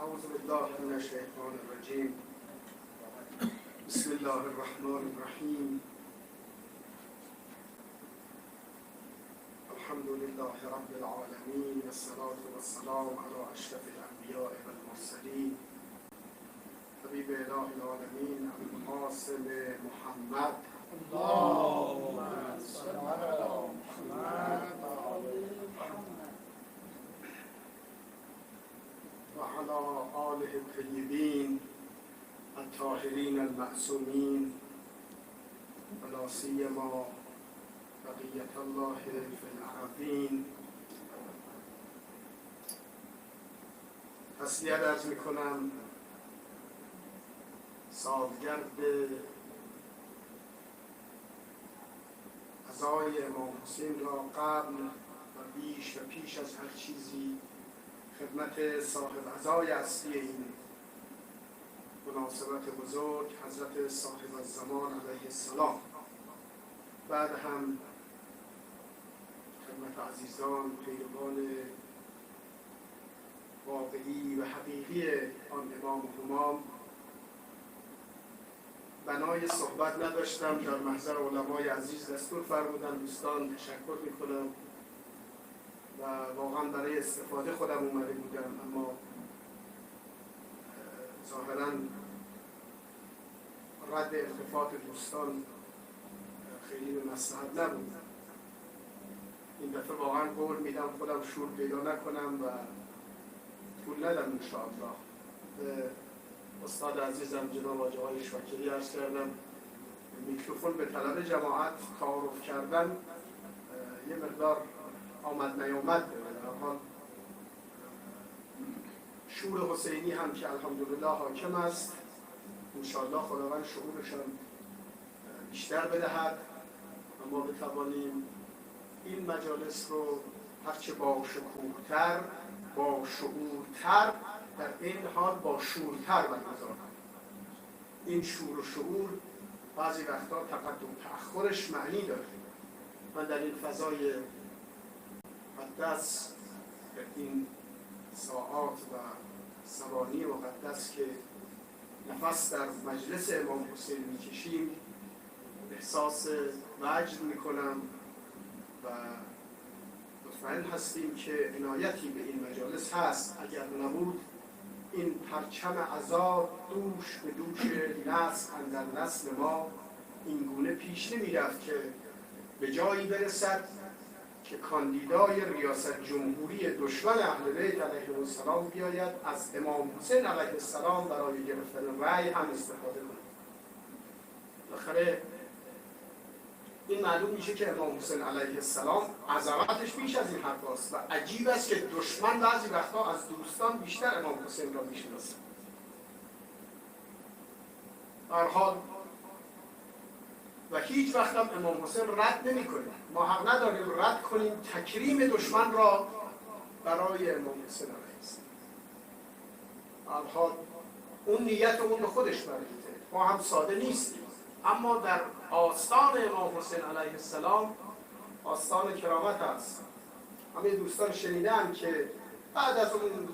اعوذ بالله من الشیطان الرجیم. بسم الله الرحمن الرحیم. الحمد لله رب العالمین والصلاة والسلام علی اشرف الانبیاء والمرسلین حبیب اله العالمین ابوالقاسم محمد اللهم صل على محمد و علی آله الطیبین الطاهرین المعصومین و لا سیما بقیة الله فی الأرضین. تسلیت عرض میکنم سالگرد عزای امام حسین را قبل و بیش و پیش از هر چیزی خدمت صاحب عزای اصلی این مناسبت بزرگ حضرت صاحب الزمان علیه السلام، بعد هم خدمت عزیزان پیروان واقعی و حقیقی آن امام همام. بنای صحبت نداشتم، در محضر علمای عزیز دستور فرمودن دوستان تشکر میکنم و واقعا برای استفاده خودم اومده بودم، اما ظاهرا رد التفات دوستان خیلی به مصلحت نبود. این دفعه واقعا قول میدم خودم شور پیدا نکنم و طول ندم انشاءالله. به استاد عزیزم جناب حاجی آقای شاکری عرض کردم میکروفون به طلب جماعت تعارف کردن یه مقدار آمد نیامد داره. در حال شور حسینی هم که الحمدلله حاکم است، انشاءالله خداوند شعورشان بیشتر بدهد و ما بتوانیم این مجالس رو هرچه با شکوه‌تر، با شعورتر، در این حال با شورتر برگزار کنیم. این شور و شعور بعضی وقتا تقدم تأخرش معنی داره. من در این فضای مقدس، در این ساعات و ثوانی مقدس که نفس در مجلس امام حسین میکشیم، احساس وجد میکنم و مطمئن هستیم که عنایتی به این مجالس هست. اگر نبود این پرچم عزا دوش به دوش نسل اندر نسل ما این گونه پیش نمیرفت که به جایی برسد که کاندیدای ریاست جمهوری دشمن اهل بیت علیهم السلام بیاید از امام حسین علیه السلام برای گرفتن رأی هم استفاده کنه. بالاخره این معلوم میشه که امام حسین علیه السلام عظمتش بیش از این حرف است و عجیب است که دشمن بعضی وقتا از دوستان بیشتر امام حسین را میشناسه. در حال و هیچ وقت هم امام حسین رد نمی کنیم. ما حق نداریم رد کنیم تکریم دشمن را برای امام حسین علیه السلام. در حال اون نیت اون به خودش مربوطه، ما هم ساده نیستیم، اما در آستان امام حسین علیه السلام آستان کرامت است. همه دوستان شنیدن که بعد از اون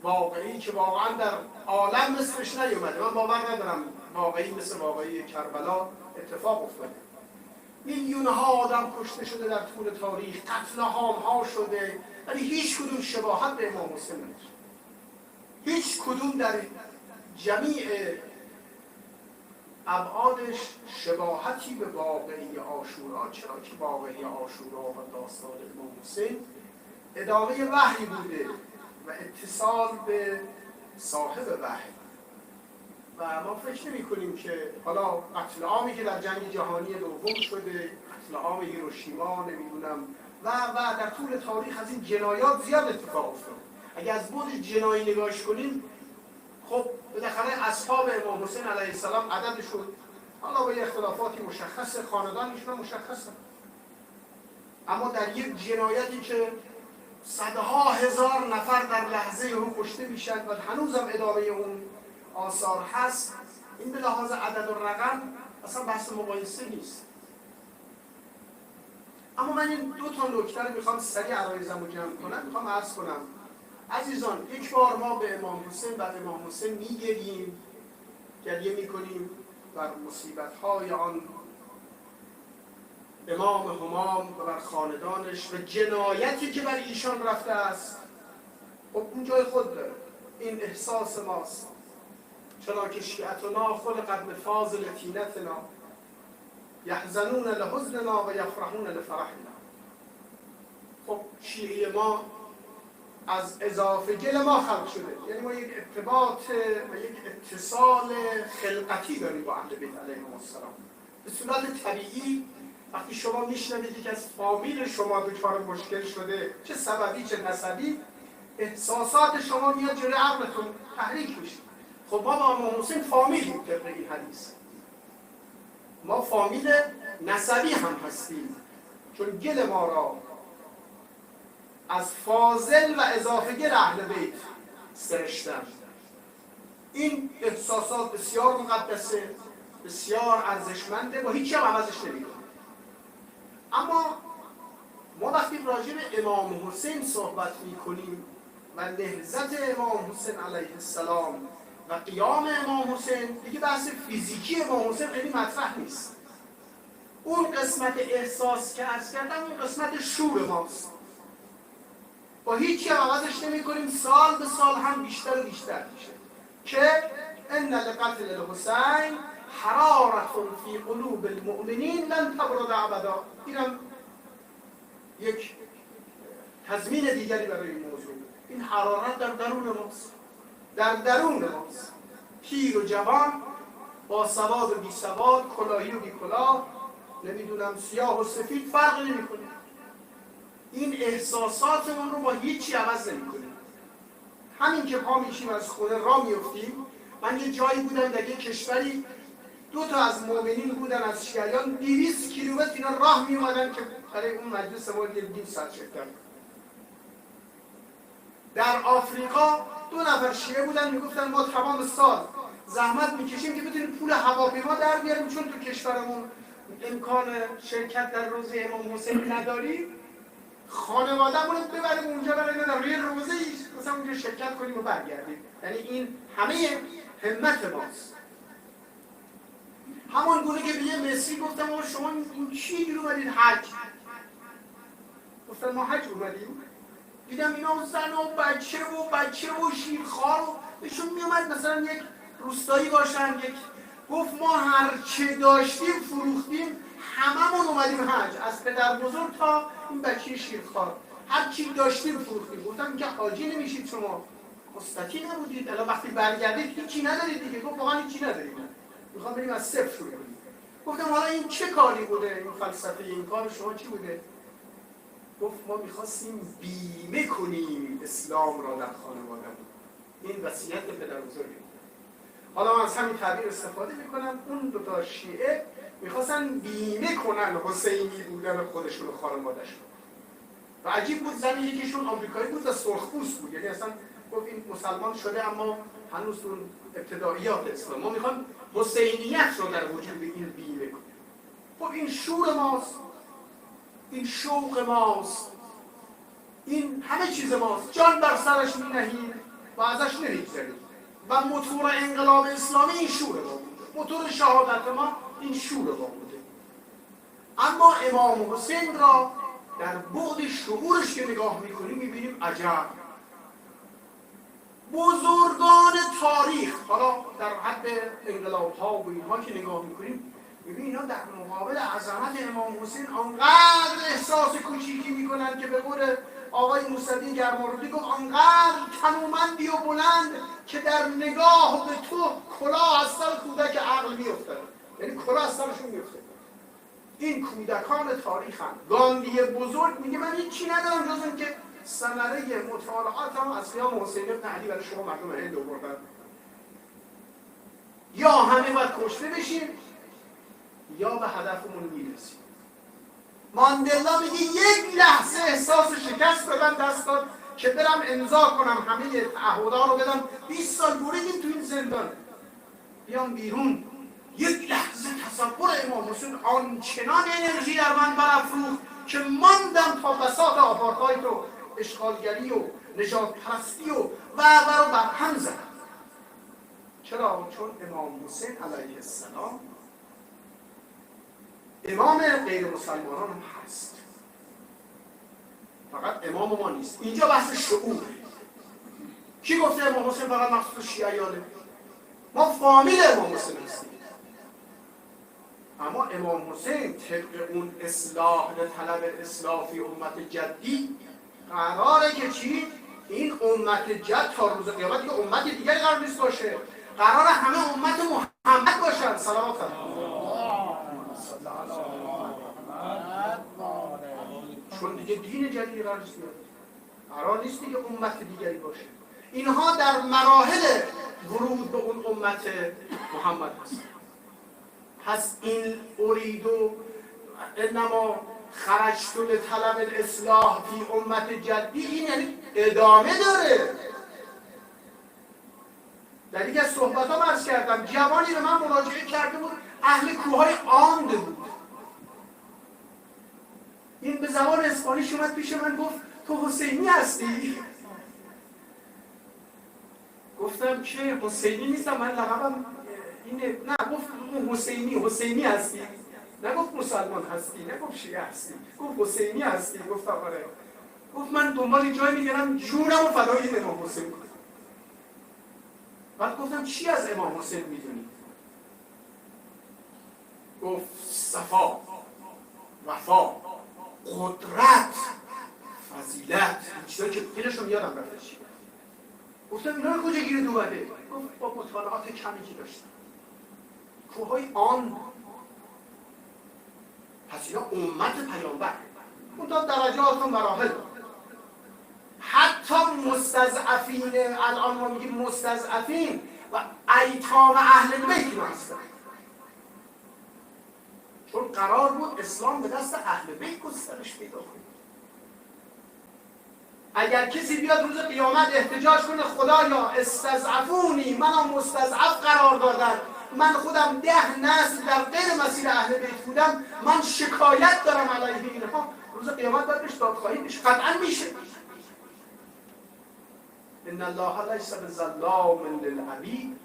واقعی که واقعا در عالم مثلش نیومده، من باور ندارم واقعی مثل واقعی کربلا اتفاق افتاده. میلیون ها آدم کشته شده در طول تاریخ، قتل عام ها شده، ولی هیچ کدوم شباهت به امام حسین نداره. هیچ کدوم در جمیع ابعادش شباهتی به واقعی عاشورا، چرا که واقعی عاشورا و داستان امام حسین ادامه وحی بوده و اتصال به صاحب وحی. و ما فکر نمی کنیم که حالا قتل عامی که در جنگ جهانی دوم شده، قتل عام هیروشیما، نمیدونم و در طول تاریخ از این جنایات زیاد اتفاق افتاده. اگه از بود جنایی نگاهش کنیم، خب بالاخره اصحاب امام حسین علیه السلام عددشون حالا با اختلافاتی مشخص، خاندانشون مشخصه، اما در یک جنایتی که صدها هزار نفر در لحظه او کشته میشن و هنوزم ادامه اون آثار هست، این به لحاظ عدد و رقم اصلا بحث مقایسه نیست. اما من این دو تا نکته رو میخوام سریع عرایزم رو جمع کنم. میخوام عرض کنم عزیزان یک بار ما به امام حسین و امام حسین میگریم، گریه میکنیم بر مصیبت‌های آن امام همام و بر خاندانش و جنایتی که بر ایشان رفته است. خب اون جای خود داره، این احساس ماست. چرا که شیعتنا خلقت بفاضل طینتنا یحزنون لحزننا و یفرحون لفرحنا. خب شیعه ما از اضافه گل ما خلق شده، یعنی ما یک ارتباط و یک اتصال خلقتی داریم با اهل بیت علیهم السلام. به صورت طبیعی وقتی شما میشنوید که از فامیل شما دچار مشکل شده، چه سببی چه نسبی، احساسات شما میاد جلوی عقلتون تحریک میشه. خب ما با امام حسین فامیلیم طبق این حدیث، ما فامیل نسبی هم هستیم، چون گل ما را از فاضل و اضافه گل اهل بیت سرشتن. این احساسات بسیار مقدسه، بسیار ارزشمنده، با هیچی هم عوضش نمی‌کنه. اما ما وقتی راجع به امام حسین صحبت می‌کنیم و نهضت امام حسین علیه السلام و قیام امام حسین، دیگه بحث فیزیکی امام حسین خیلی مطرح نیست. اون قسمت احساس که عرض کردم اون قسمت شور ماست، با هیچی هم عوضش نمی‌کنیم، سال به سال هم بیشتر و بیشتر میشه که ان لقتل الحسین حرارة فی قلوب المؤمنین لن تبرد ابدا. اینم یک تضمین دیگری برای این موضوع. این حرارت در درون ماست، در درون ماست. پیر و جوان، با سواد و بی سواد، کلاهی و بی کلاه، نمیدونم سیاه و سفید، فرق نمی‌کنه. این احساساتمون رو با هیچی عوض نمی‌کنیم. همین که پا میشیم از خونه راه میافتیم. من یه جایی بودم در یه کشوری، 2 تا از مؤمنین بودن از شیعیان، 200 کیلومتر اینا راه می اومدن که برای اون مجلس ما یه 2 ساعت شرکت. در آفریقا 2 نفر شیعه بودن میگفتن ما تمام سال زحمت میکشیم که بتونیم پول هواپیما در بیاریم، چون تو کشورمون امکان شرکت در روزه امام حسین نداریم، خانواده‌مون رو ببریم اونجا برای یه روزه‌ای مثلا اونجا شرکت کنیم و برگردیم. یعنی این همه همت ماست. همون گونه که به یه مصری گفتم آقا شما این چی جور اومدید حج؟ گفتن ما حج اومدیم. دیدم اینا زن و بچه و شیرخوار و بهشون میومد مثلا یک روستایی باشن، یک گفت ما هر چه داشتیم فروختیم، هممون اومدیم حج، از پدر بزرگ تا این بچه شیرخوار، هر چی داشتیم فروختیم. گفتم اینکه حاجی نمیشید شما، مستقیم نبودید، الان وقتی برگردید هیچی ندارید دیگه. گفت واقعا هیچی نداریم، میخوام بریم از صفر شروع کنیم. گفتم حالا این چه کاری بوده، این فلسفه این کار شما چی بوده؟ گفت ما میخواستیم بیمه کنیم اسلام را در خانواده‌مون. این وصیت پدر بزرگه. حالا من از همین تعبیر استفاده میکنم. اون 2 تا شیعه میخواستن بیمه کنن حسینی بودن خودشون و خانواده‌شون. و عجیب بود، زن یکیشون آمریکایی بود و سرخپوست بود، یعنی اصلا گفت این مسلمان شده اما هنوز اون ابتداییات اسلام، ما میخوام حسینیت رو در وجود این بیمه کنیم. خب این شور ماست، این شوق ماست، این همه چیز ماست. جان بر سرش می‌نهیم و ازش نمی‌گذریم. و موتور انقلاب اسلامی این شور ما بوده، موتور شهادت ما این شور ما بوده. اما امام حسین را در بعد شعورش که نگاه می‌کنیم می‌بینیم عجب. بزرگان تاریخ، حالا در حد انقلاب‌ها و اینها که نگاه می‌کنیم می‌بینیم اینا در مقابل عظمت امام حسین آنقدر احساس کوچیکی می‌کنن که به قول آقای موسوی گرماروردی گفت آنقدر تنومندی و بلند که در نگاه به تو کلاه از سر کودک عقل می‌افتد. یعنی کلاه از سرشون می‌افته. این کودکان تاریخ هم. گاندی بزرگ میگه من هیچی ندارم جز این که ثمره مطالعاتم از قیام حسین بن علی برای شما مردم هند آوردن. یا همه باید کشته بشیم یا به هدفمون میرسیم. ماندلا میگه یک لحظه احساس شکست به من دست داد که برم امضا کنم همه تعهدها رو بدم. 20 سال بریدیم تو این زندان، بیام بیرون. یک لحظه تصور امام حسین آنچنان انرژی در من برافروخت که ماندم تا بساط آپارتاید و اشغالگری و نجات پرستی و رو بر هم زد. چرا؟ چون امام حسین علیه السلام امام غیر مسلمانان هم هست، فقط امام ما نیست. اینجا بحث شعوره. کی گفته امام حسین فقط مخصوص شیعیانه؟ ما فامیل امام حسین هستیم. اما امام حسین طبق اون اصلاح طلب اصلاح فی امت جدی قراره که چی؟ این امت جد تا روز قیامت دیگه امت دیگری قرار نیست باشه، قراره همه امت محمد باشن. سلامت چون دیگه دین جدیدی قرار نیست بیاد، قرار نیست دیگه امت دیگری باشه. اینها در مراحل ورود به اون امت محمد هست. پس این اریدو انما خرجت لطلب الاصلاح فی امت جدی، این یعنی ادامه داره. در یک از صحبت ها عرض کردم جوانی به من مراجعه کرده بود، اهل کوههای آند بود. این به زبان اسپانیش اومد پیش من گفت تو حسینی هستی؟ گفتم که حسینی نیستم، من لقبم اینه. نه گفت حسینی هستی؟ نگفت مسلمان هستی، نگفت شیعه هستی، گفت حسینی هستی. گفتم آره. گفت من دنبال جایی میگردم جونم و فدای امام حسین کنم. بعد گفتم چی از امام حسین میدونی؟ گفت صفا، وفا، قدرت، فضیلت، این چیزایی که اینشون یادم رفته چی. گفتم اینا رو کجا گیرد اومده؟ گفت با مطالعات کمی که داشتم. کوههای آن. پس اینا امت پیامبر. اون تا درجات و مراحل. حتی مستضعفین، الان ما میگیم مستضعفین و ایتام اهل بیت اینا هستن. چون قرار بود اسلام به دست اهل بیت گسترش پیدا کنه. اگر کسی بیاد روز قیامت احتجاج کنه خدایا استضعفونی، منو مستضعف قرار دادن، من خودم 10 نسل در غیر مسیر اهل بیت بودم، من شکایت دارم علیه اینها، روز قیامت باید بهش دادخواهی بشه. قطعا میشه. ان الله لیس بظلام للعبید.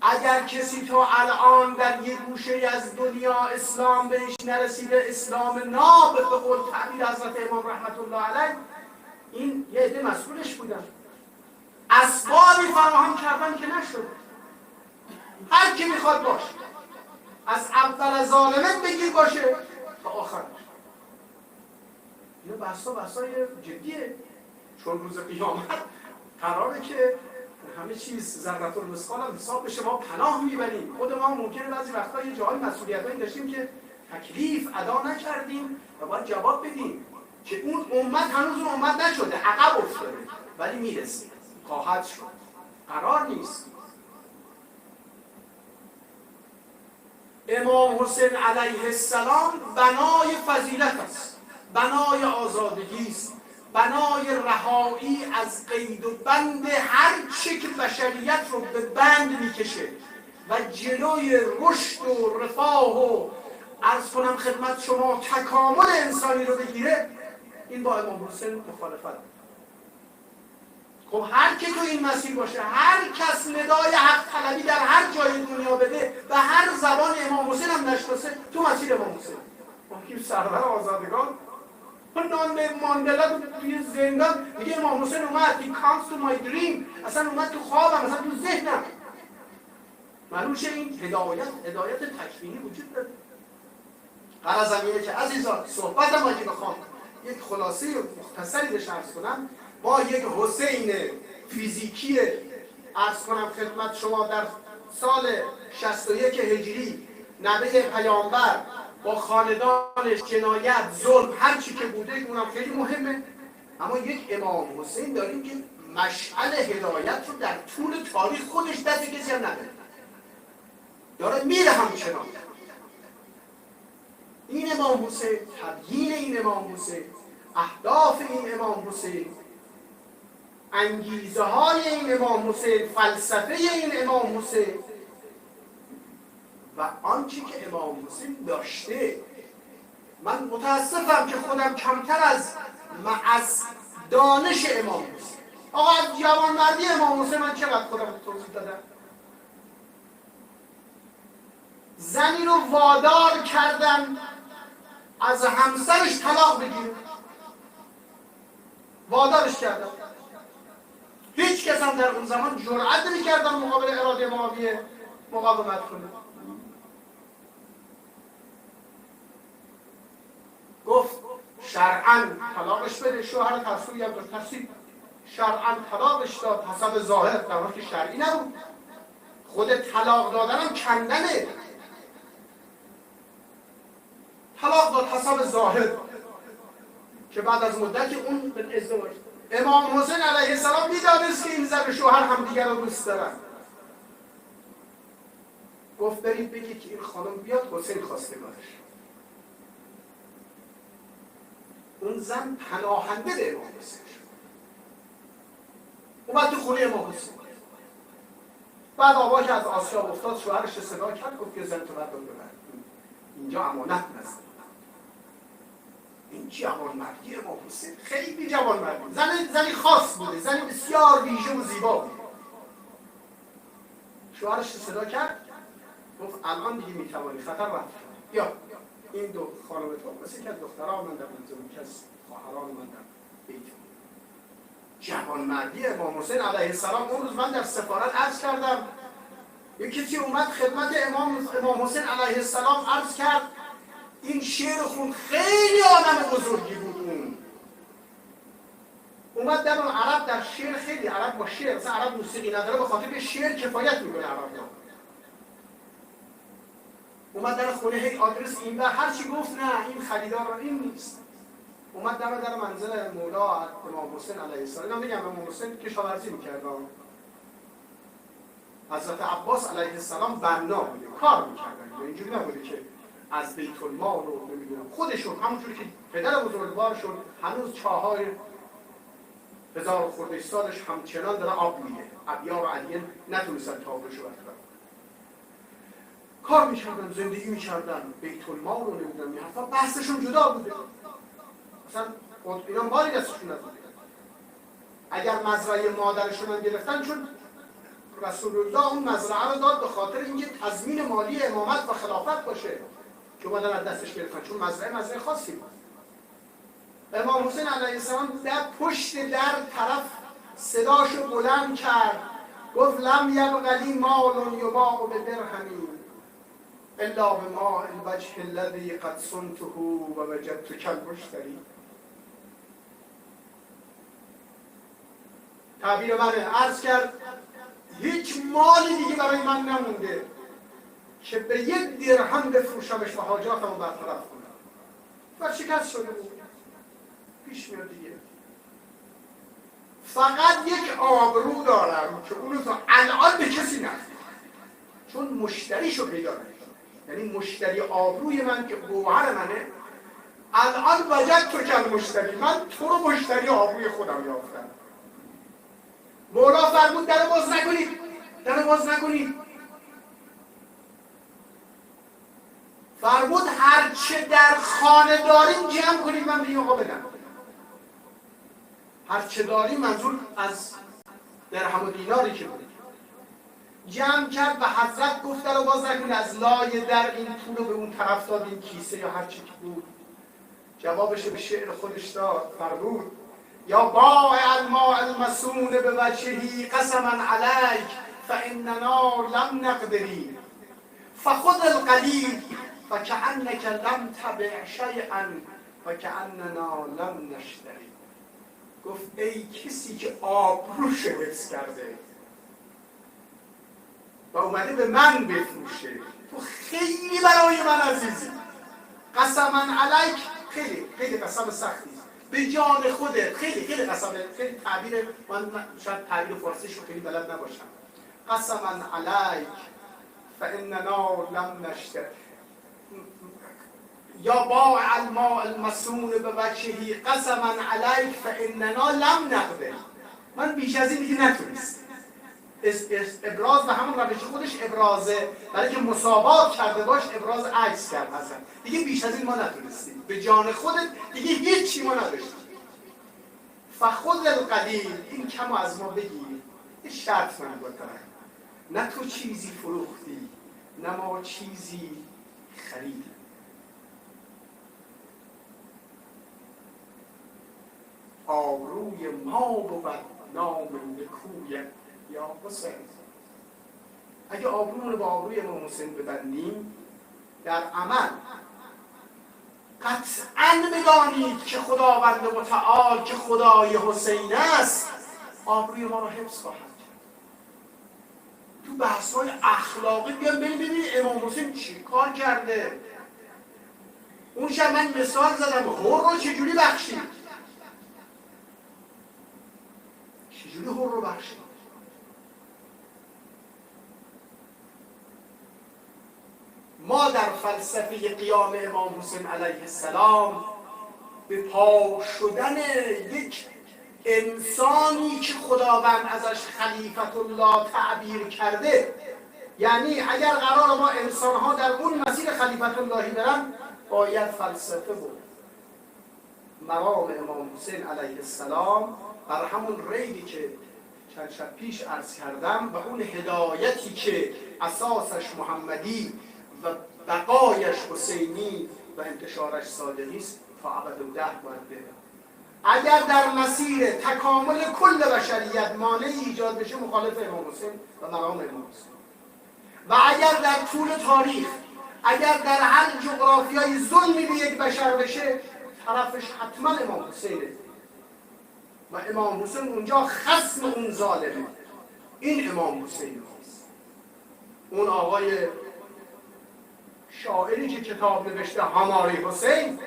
اگر کسی تا الان در یک گوشه از دنیا اسلام بهش نرسیده، اسلام ناب به قول تعبیر حضرت امام رحمت الله علیه، این یه عده مسئولش بودن، اسبابی فراهم کردن که نشد. هر کی میخواد باشه، از اول ظالمت بگیر باشه تا آخر. اینو بحثای جدیه، چون روز قیامت قراره که همه چیز ذرة المثقال هم حساب بشه. ما پناه میبریم. خود ما ممکنه بعضی وقتا یه جایی مسئولیتایی داشتیم که تکلیف ادا نکردیم و باید جواب بدیم که اون امت هنوز اون امت نشده، عقب افتاده، ولی میرسه، خواهد شد. قرار نیست. امام حسین علیه السلام بنای فضیلت است، بنای آزادگی است، بنای رهایی از قید و بند هر چه که بشریت رو به بند میکشه و جلوی رشد و رفاه و عرض کنم خدمت شما تکامل انسانی رو بگیره. این با امام حسین مخالفت. خب هر که تو این مسیر باشه، هر کس ندای حق طلبی در هر جای دنیا بده و هر زبان امام حسین هم نشناسه، تو مسیر امام حسین. ممکن سرور آزادگان نان ماندلا توی زندان میگه امام حسین اومد، he comes to my dream، اصلا اومد تو خوابم، اصلا تو ذهنم. معلوم شه این هدایت تکوینی وجود داره. غرضم اینه که عزیزان صحبت ما که بخوام یک خلاصه مختصری بهش عرض کنم، با یک حسین فیزیکی عرض کنم خدمت شما در سال 61 هجری نوه پیامبر با خاندانش، جنایت، ظلم، هر چی که بوده، اونم خیلی مهمه. اما یک امام حسین داریم که مشعل هدایت رو در طول تاریخ خودش دست کسی هم نداره، داره میره همچنان. این امام حسین، تبیین این امام حسین، اهداف این امام حسین، انگیزه های این امام حسین، فلسفه این امام حسین و آنچه که امام حسین داشته. من متاسفم که خودم کمتر از دانش امام حسین. آقا از جوانمردی امام حسین من چقدر خودم توضیح دادم. زنی رو وادار کردن از همسرش طلاق بگیره، وادارش کردن. هیچ کس هم در اون زمان جرأت نمی‌کردن مقابل اراده معاویه مقاومت کنه. گفت شرعاً طلاقش بده، شوهر ترسویی هم داشت، ترسید شرعاً طلاقش داد حسب ظاهر، در حالی که شرعی نبود. خود طلاق دادن هم کندنه. طلاق داد حسب ظاهر که بعد از مدتی اون به ازدواج. امام حسین علیه السلام می‌دانست که این زن و شوهر همدیگر رو دوست دارن. گفت برید بگید که این خانم بیاد، حسین خواستگارش. اون زن پناهنده به امام حسین شد. اومد تو خونه امام حسین. بعد آقا که از آسیاب افتاد شوهرش صدا کرد، گفت که زن تو بردار ببر، اینجا امانت نزد. این جوانمردی امام حسین خیلی جوانمردی، زنی خاص بوده، زنی بسیار ویژه و زیبا بود. شوهرش صدا کرد، گفت الان دیگه میتوانی، خطر رفت. یا این دو خانم تو مثل که از دخترها من در منزل که از خواهران من در بیت. جوانمردی امام حسین علیه السلام. اون روز من در سفارت عرض کردم، یک کسی اومد خدمت امام حسین علیه السلام عرض کرد، این شعر خون خیلی آدم بزرگی بود. اون اومد در اون عرب در شعر خیلی عرب با شعر، مثلا عرب موسیقی نداره، به خاطر شعر کفایت میکنه عرب ها. اومد در خونه هی آدرس این و هر چی گفت نه این خریدار را این نیست. اومد در منزل مولا امام حسین علیه السلام. میگم امام حسین کشاورزی میکرد، حضرت عباس علیه السلام بنا بوده، کار میکردن، اینجوری نبوده که از بیت المال رو نمیدونم خودشون همونجوری که پدر بزرگوارشون هنوز چاهای 1000 خورده سالش همچنان داره آب میده، ابیار و علیه نتونستن تابشو برطرف. کار میکردن، زندگی میکردن، بیت المال رو نمیدونم یه حرفا بحثشون جدا بوده. مثلا اینا مالی دستشون نبوده. اگر مزرعه مادرشون هم گرفتن، چون رسول الله اون مزرعه رو داد به خاطر اینکه تضمین مالی امامت و خلافت باشه که اومدن از دستش گرفتن، چون مزرعه خاصی بود. امام حسین علیه السلام در پشت در طرف صداشو بلند کرد، گفت لم یبق لی مال یباع بدرهمی الا بماء الوجه الذی قد صنته و وجدتک المشتری. تعبیر منه، عرض کرد هیچ مالی دیگه برای من نمونده که به 1 درهم بفروشمش و حاجاتمو برطرف کنم. ورشکست شده بود، پیش میاد دیگه. فقط یک آبرو دارم که اونو تا الان به کسی نفت، چون مشتریشو پیدا نکردم. یعنی مشتری آبروی من که گوهر منه، الان وجدتک المشتری، من تو رو مشتری آبروی خودم یافتم. مولا فرمود در باز نکنید، در باز نکنید. فرمود هرچه در خانه داریم جمع کنید من به این آقا بدم. هرچه داریم منظور از درهم و دیناری که بود. جمع کرد و حضرت گفت در باز نکنید، از لای در این پول رو به اون طرف داد، این کیسه یا هر چی که بود. جوابش به شعر خودش داد، فرمود یا بائع الماء المسون بوجهه قسما علیک فاننا لم نقدری فخذ القلیل فکأنک لم تبع شیئا فکأننا لم نشتری. گفت ای کسی که آبروش حفظ کرده و اومده به من بفروشه، تو خیلی برای من عزیزی. قسما علیک خیلی خیلی قسم سختی، به جان خودت، خیلی خیلی قسمه، خیلی تعبیر، من شاید تعبیر فارسیش رو خیلی بلد نباشم. قسما علیک فاننا لم نشتر یا بائع الماء المسون بوجهه قسما علیک فاننا لم نقدر. من بیش از این دیگه نتونست. ابراز به همون روش خودش ابرازه، برای که مساوات کرده باش ابراز عجز کرد مثلا. دیگه بیش از این ما نتونستیم، به جان خودت دیگه هیچی ما نداشتیم. فخذ القلیل، این کمو از ما بگیر. یه شرط من دارم، نه تو چیزی فروختی نه ما چیزی خریدیم. آبروی ما بود نام نکویت یا حسین. اگه آبرومون رو با آبروی امام حسین ببندیم در عمل، قطعاً بدانید که خداوند متعال که خدای حسین است آبروی ما رو حفظ خواهد کرد. تو بحث‌های اخلاقی بیان ببینید امام حسین چی کار کرده. اون شب من مثال زدم هر رو چجوری بخشید، چجوری هر رو بخشید. ما در فلسفه قیام امام حسین علیه السلام به پا شدن یک انسانی که خداوند ازش خلیفت الله تعبیر کرده، یعنی اگر قرار ما انسانها در اون مسیر خلیفت اللهی برن باید فلسفه بود. مقام امام حسین علیه السلام بر همون ریلی که چند شب پیش عرض کردم و اون هدایتی که اساسش محمدی و بقایش حسینی و انتشارش صادقی است تا ابدالله باید بره. اگر در مسیر تکامل کل بشریت مانعی ایجاد بشه مخالف امام حسین و مقام امام حسین، و اگر در طول تاریخ اگر در هر جغرافیای ظلمی به یک بشر بشه طرفش حتما امام حسینه و امام حسین اونجا خصم اون ظالمه. این امام حسین هست. اون آقای شاعری که کتاب نوشته هماری حسین،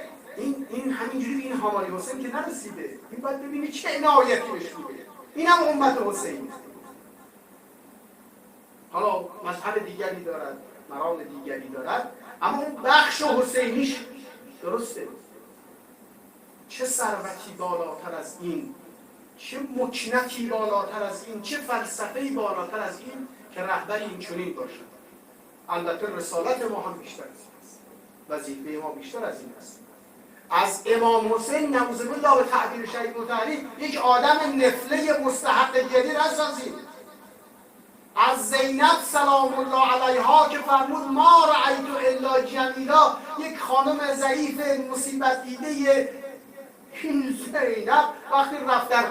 این همینجوری این هماری حسین که نرسیده، این باید ببینی چه عنایتی بهش میده. این هم امت حسین. حالا مذهب دیگری دارد، مرام دیگری دارد، اما اون بخش حسینیش درسته. چه ثروتی بالاتر از این، چه مکنتی بالاتر از این، چه فلسفه‌ای بالاتر از این که رهبری این چنین باشد. البته رسالت ما هم بیشتر از این است، وظیفه ما بیشتر از این است. از امام حسین نعوذ بالله به تعبیر شهید مطهری یک آدم نفله مستحق گری نسازیم. از زینب سلام الله علیها که فرمود ما رأیت الا جمیلا، یک خانم ضعیف مصیبت دیده، این زینب وقتی رفت در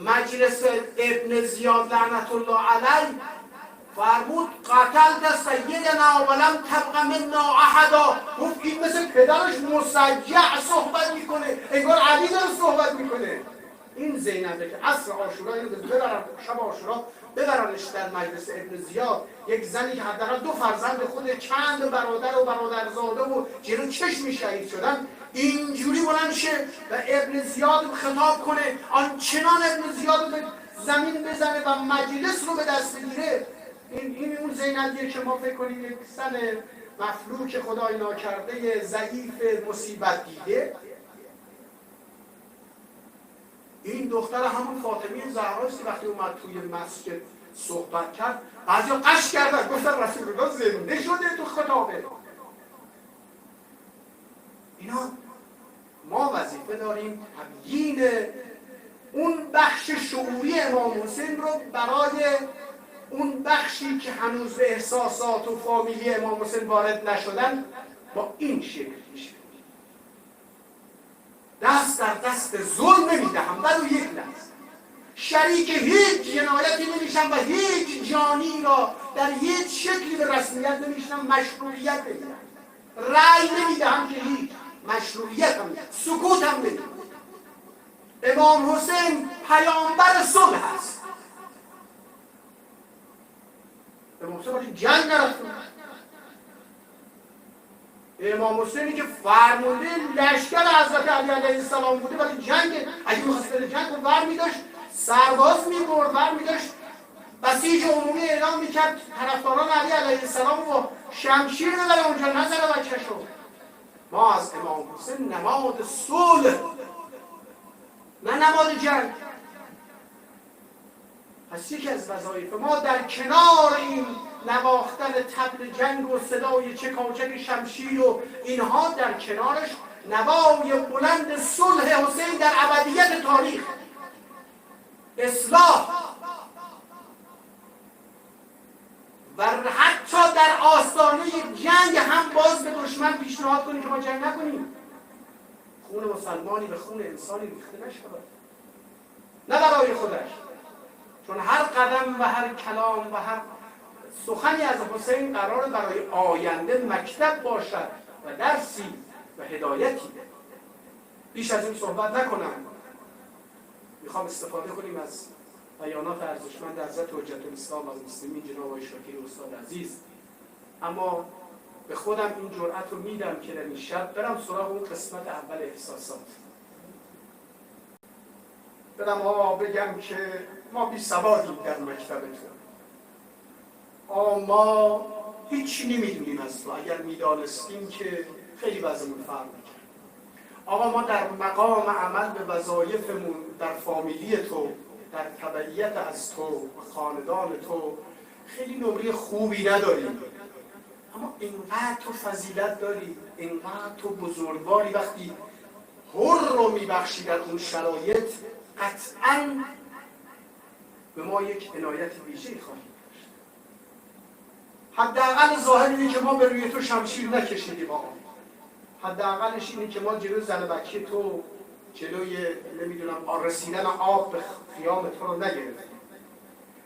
مجلس ابن زیاد لعنت الله علیه فرمود قتلت سیدنا ولم تبق منا احدا. گفت این مثل پدرش مسجع صحبت میکنه، انگار علی داره صحبت میکنه. این زینبه که عصر عاشورا اینو ببرن، شب عاشورا ببرنش در مجلس ابن زیاد، یک زنی که حداقل 2 فرزند خود، چند برادر و برادرزاده و جلو چشم شهید شدن، اینجوری بلند شه و ابن زیاد خطاب کنه، آنچنان ابن زیاد به زمین بزنه و مجلس رو به دست بگیره. این اون زینبیه که ما فکر کنیم یک زن مفلوک خدای ناکرده ضعیف مصیبت دیده. این دختر همون فاطمه زهراست. وقتی اومد توی مسجد صحبت کرد بعضیا قش کردن، گفتن رسول الله زنده شده تو خطابه. اینا ما وظیفه داریم تبیین اون بخش شعوری امام حسین رو برای اون بخشی که هنوز به احساسات و فامیلی امام حسین وارد نشدن با این شکل میشه. دست در دست ظلم نمیدهم ولو یک لحظه. شریک هیچ جنایتی نمیشم و هیچ جانی را در هیچ شکلی به رسمیت نمیشم، مشروعیت نمیدهم، رأی نمیدهم که هیچ مشروعیت هم سکوت هم نمیدهم. امام حسین پیامبر صلح است. امام حسین باید جنگ نرفته. امام حسینی که فرمانده لشکر حضرت علی علیه السلام بوده ولی جنگ، اگه می‌خواست بره جنگ رو ور می‌داشت، سرباز می‌برد، ور می‌داشت، بسیج عمومی اعلام می‌کرد طرفداران علی علیه السلام رو شمشیر ببره اونجا، نزنه بچه‌شو. ما از امام حسین نماد صلح نه نماد جنگ. پس یکی از وظایف ما در کنار این نواختن طبل جنگ و صدای چکاچک شمشیر و اینها، در کنارش نوای بلند صلح حسین در ابدیت تاریخ، اصلاح و حتی در آستانه جنگ هم باز به دشمن پیشنهاد کنیم که ما جنگ نکنیم، خون مسلمانی به خون انسانی ریخته نشود، نه برای خودش، چون هر قدم و هر کلام و هر سخنی از حسین قرار برای آینده مکتب باشد و درسی و هدایتی. بیش از این صحبت نکنم، میخوام استفاده کنیم از بیانات ارزشمند حضرت حجت الاسلام و المسلمین جناب آقای شاکر استاد عزیز، اما به خودم این جرأت رو میدم که در این شب برم سراغ اون قسمت اول احساسات، برم بگم که ما بی سوادیم در مکتبتون، ما هیچ نمیدونیم از تو، اگر میدانستیم که خیلی وضعمون فرق میکرد. آقا ما در مقام عمل به وظایفمون در فامیلی تو، در تبعیت از تو و خاندان تو خیلی نمره خوبی نداریم، اما اینقدر تو فضیلت داری، اینقدر تو بزرگواری، وقتی حر رو میبخشی در اون شرایط قطعاً به ما یک عنایت ویژه‌ای خواهی داشت. حداقل ظاهر اینه که ما به روی تو شمشیر نکشیدیم آقا، حداقلش اینه که ما جلوی زن بچه تو، جلوی نمیدونم رسیدن آب به خیام تو رو نگرفتیم.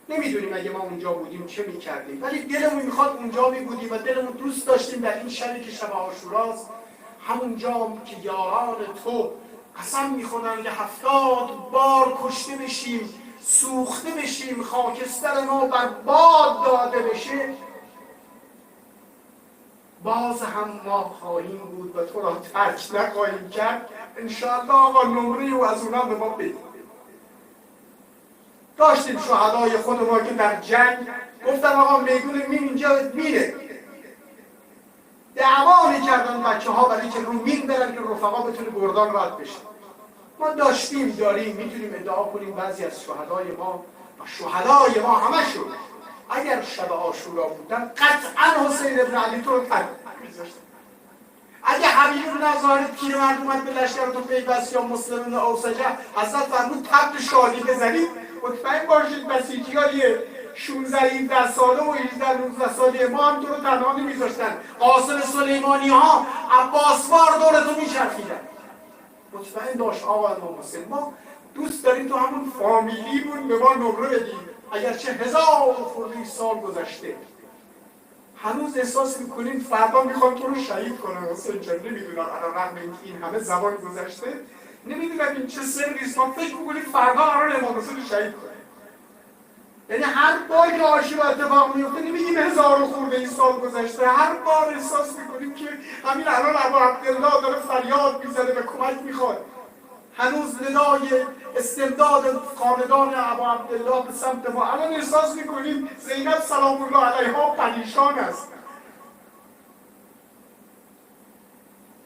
نمیدونیم اگه ما اونجا بودیم چه میکردیم، ولی دلمون میخواد اونجا میبودیم و دلمون دوست داشتیم در این شبی که شب عاشوراست، همونجا که یاران تو قسم میخونن که 70 بار کشته بشیم، سوخته بشیم، خاکستر ما بر باد داده بشه، باز هم ما خواهیم بود و تو را ترک نخواهیم کرد انشاءالله. آقا نمره و از اونا به ما بدید. داشتیم شهدای خود ما که در جنگ گفتن آقا میدون مین اینجا میره، دعوا میکردن بچه ها برای که رو مین برن که رفقا بتونه گردان رد بشه. ما داریم میتونیم ادعا کنیم بعضی از شهدای ما و شهدای ما همشون اگر شب عاشورا بودن قطعا حسین ابن علی تو رو ترک می‌ذاشتن. اگه حبیب بن ظاهر پیرمرد اومد به لشکرتون پیوست یا مسلم بن اوسجه حضرت فرمود تبت شادی بزنید، مطمئن باشید بسیجی‌های 16-17 ساله و 18-19 ساله ما هم تو رو تنها نمی‌ذاشتن. قاسم سلیمانی ها عباسوار دورتون میچرخیدن. مطمئن باش آقا امام حسین، ما دوست داریم تو همون فامیلیمون به ما نمره بدیم. اگرچه 1000 خورده سال گذشته هنوز احساس میکنیم فردا میخوان تو رو شهید کنن. حسین جان نمیدونم علیرغم اینکه این همه زمان گذشته نمیدونم این چه سریست، ما فکر میکنیم فردا قرار امام حسین رو شهید کنن. یعنی هر بار که عاشورا اتفاق میفته نمیگیم 1000 خورده سال گذشته، هر بار احساس میکنیم که همین الان ابو عبدالله داره فریاد میزنه به کمک میخواد. هنوز ندای استمداد خاندان ابو عبدالله به سمت ما. الان احساس میکنیم زینب سلام الله علیها پریشان است.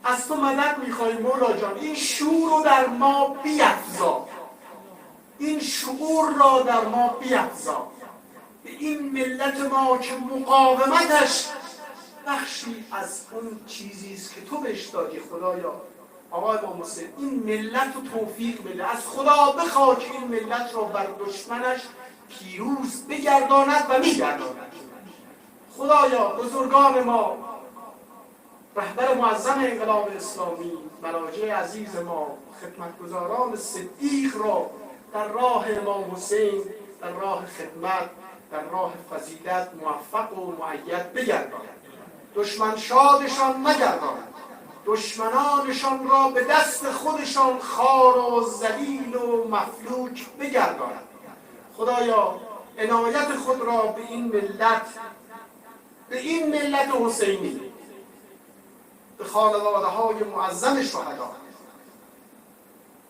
از تو مدد میخواهیم مولا جان، این شور رو در ما بیفزا، این شعور را در ما بیفزا، به این ملت ما که مقاومتش بخشی از اون چیزی است که تو بهش دادی خدایا. آقا امام حسین این ملت رو توفیق بده، از خدا بخواه که این ملت رو بر دشمنش پیروز بگرداند و میگرداند. خدایا بزرگان ما، رهبر معظم انقلاب اسلامی، مراجع عزیز ما، خدمتگزاران صدیق را در راه امام حسین، در راه خدمت، در راه فضیلت موفق و مؤید بگرداند. دشمن شادشان مگرداند، دشمنانشان را به دست خودشان خوار و ذلیل و مفلوک بگرداند. خدایا عنایت خود را به این ملت حسینی، به خانواده های معظم شهدا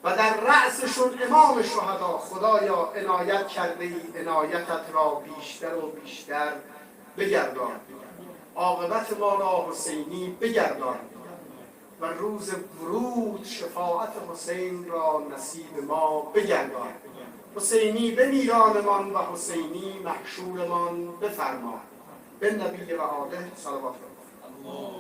و در رأسشون امام شهدا خدایا عنایت کرده ای، عنایتت را بیشتر و بیشتر بگردان، عاقبت ما را حسینی بگردان و روز ورود شفاعت حسین را نصیب ما بگردان. حسینی به میرانمان و حسینی محشورمان بفرما. به نبی و آله صلوات الله.